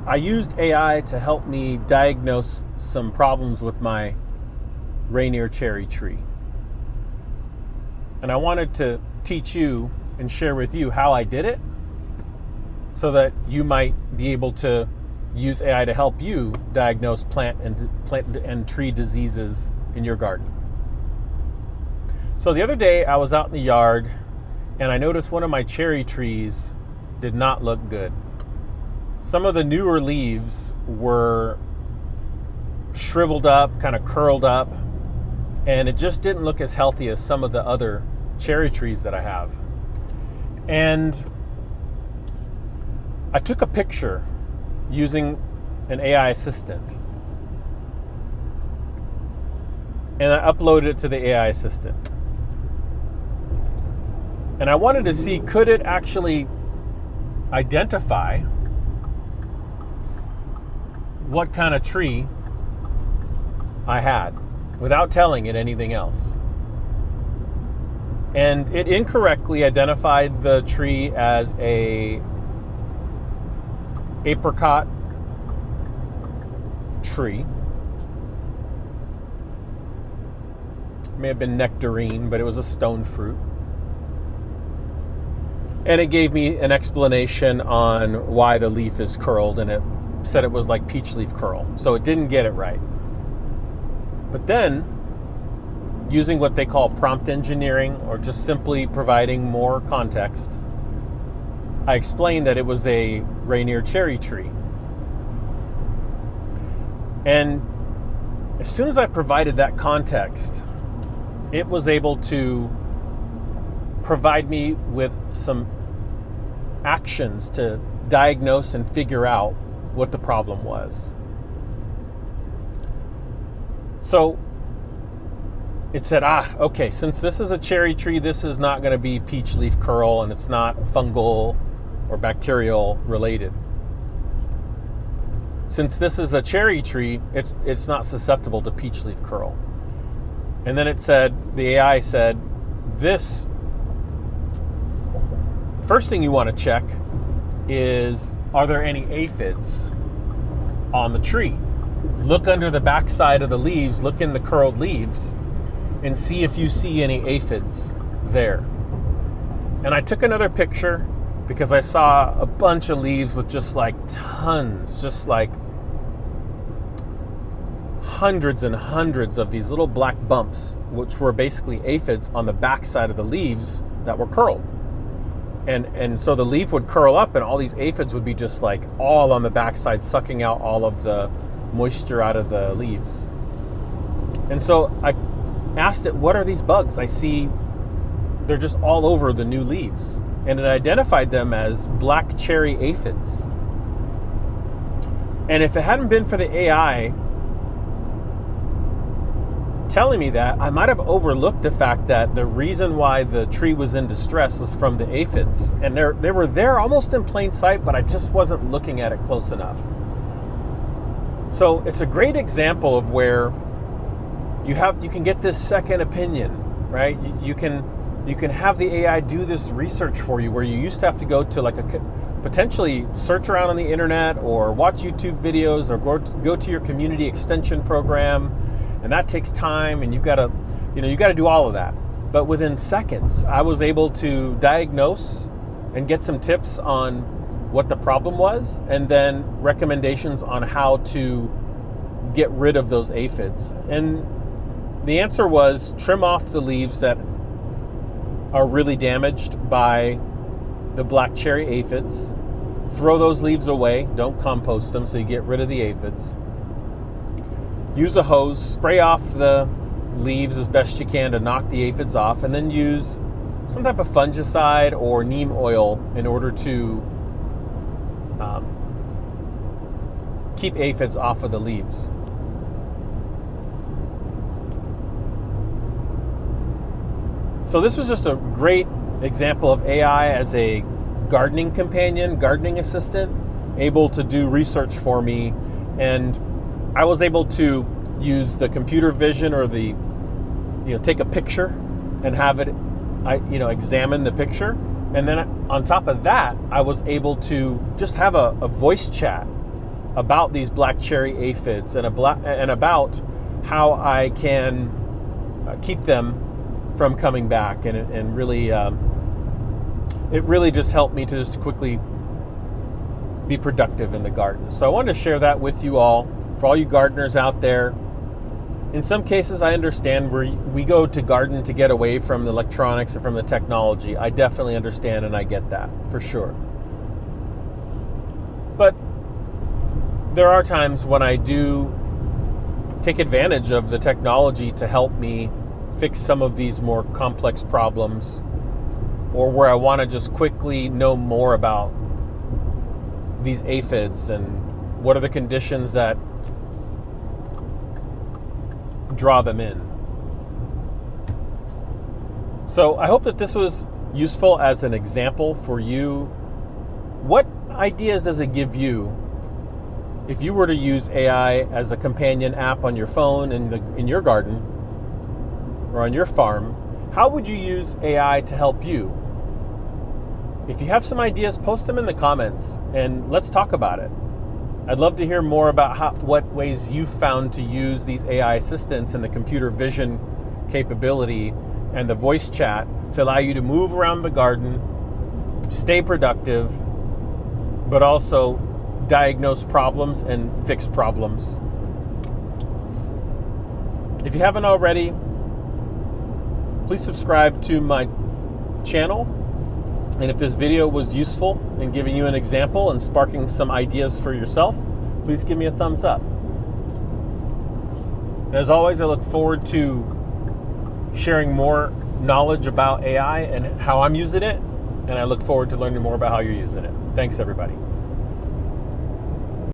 I used AI to help me diagnose some problems with my Rainier cherry tree. And I wanted to teach you and share with you how I did it so that you might be able to use AI to help you diagnose plant and tree diseases in your garden. So the other day I was out in the yard and I noticed one of my cherry trees did not look good. Some of the newer leaves were shriveled up, kind of curled up, and it just didn't look as healthy as some of the other cherry trees that I have. And I took a picture using an AI assistant, and I uploaded it to the AI assistant. And I wanted to see, could it actually identify what kind of tree I had without telling it anything else. And it incorrectly identified the tree as a apricot tree. It may have been nectarine, but it was a stone fruit. And it gave me an explanation on why the leaf is curled, and it said it was like peach leaf curl. So it didn't get it right. But then, using what they call prompt engineering, or just simply providing more context, I explained that it was a Rainier cherry tree. And as soon as I provided that context, it was able to provide me with some actions to diagnose and figure out what the problem was. So it said, okay, since this is a cherry tree, this is not going to be peach leaf curl, and it's not fungal or bacterial related. Since this is a cherry tree, it's not susceptible to peach leaf curl. And then it said, the AI said, this first thing you want to check is, are there any aphids on the tree? Look under the backside of the leaves, look in the curled leaves, and see if you see any aphids there. And I took another picture because I saw a bunch of leaves with just like tons, just like hundreds and hundreds of these little black bumps, which were basically aphids on the backside of the leaves that were curled. And so the leaf would curl up and all these aphids would be just like all on the backside, sucking out all of the moisture out of the leaves. And so I asked it, what are these bugs? I see they're just all over the new leaves. And it identified them as black cherry aphids. And if it hadn't been for the AI telling me that, I might have overlooked the fact that the reason why the tree was in distress was from the aphids. And they were there almost in plain sight, but I just wasn't looking at it close enough. So it's a great example of where you can get this second opinion, right? You can have the AI do this research for you, where you used to have to go to like potentially search around on the internet or watch YouTube videos or go to your community extension program, and that takes time, and you got to do all of that. But within seconds, I was able to diagnose and get some tips on what the problem was, and then recommendations on how to get rid of those aphids. And the answer was, trim off the leaves that are really damaged by the black cherry aphids. Throw those leaves away. Don't compost them, so you get rid of the aphids. Use a hose, spray off the leaves as best you can to knock the aphids off, and then use some type of fungicide or neem oil in order to keep aphids off of the leaves. So this was just a great example of AI as a gardening companion, gardening assistant, able to do research for me. And I was able to use the computer vision or take a picture and have it, examine the picture. And then on top of that, I was able to just have a voice chat about these black cherry aphids and about how I can keep them from coming back, and really, it really just helped me to just quickly be productive in the garden. So I wanted to share that with you all, for all you gardeners out there. In some cases, I understand where we go to garden to get away from the electronics and from the technology. I definitely understand, and I get that, for sure. But there are times when I do take advantage of the technology to help me fix some of these more complex problems, or where I want to just quickly know more about these aphids and what are the conditions that draw them in. So I hope that this was useful as an example for you. What ideas does it give you if you were to use AI as a companion app on your phone in your garden or on your farm? How would you use AI to help you? If you have some ideas, post them in the comments and let's talk about it. I'd love to hear more about what ways you've found to use these AI assistants and the computer vision capability and the voice chat to allow you to move around the garden, stay productive, but also diagnose problems and fix problems. If you haven't already, please subscribe to my channel. And if this video was useful in giving you an example and sparking some ideas for yourself, please give me a thumbs up. As always, I look forward to sharing more knowledge about AI and how I'm using it, and I look forward to learning more about how you're using it. Thanks, everybody.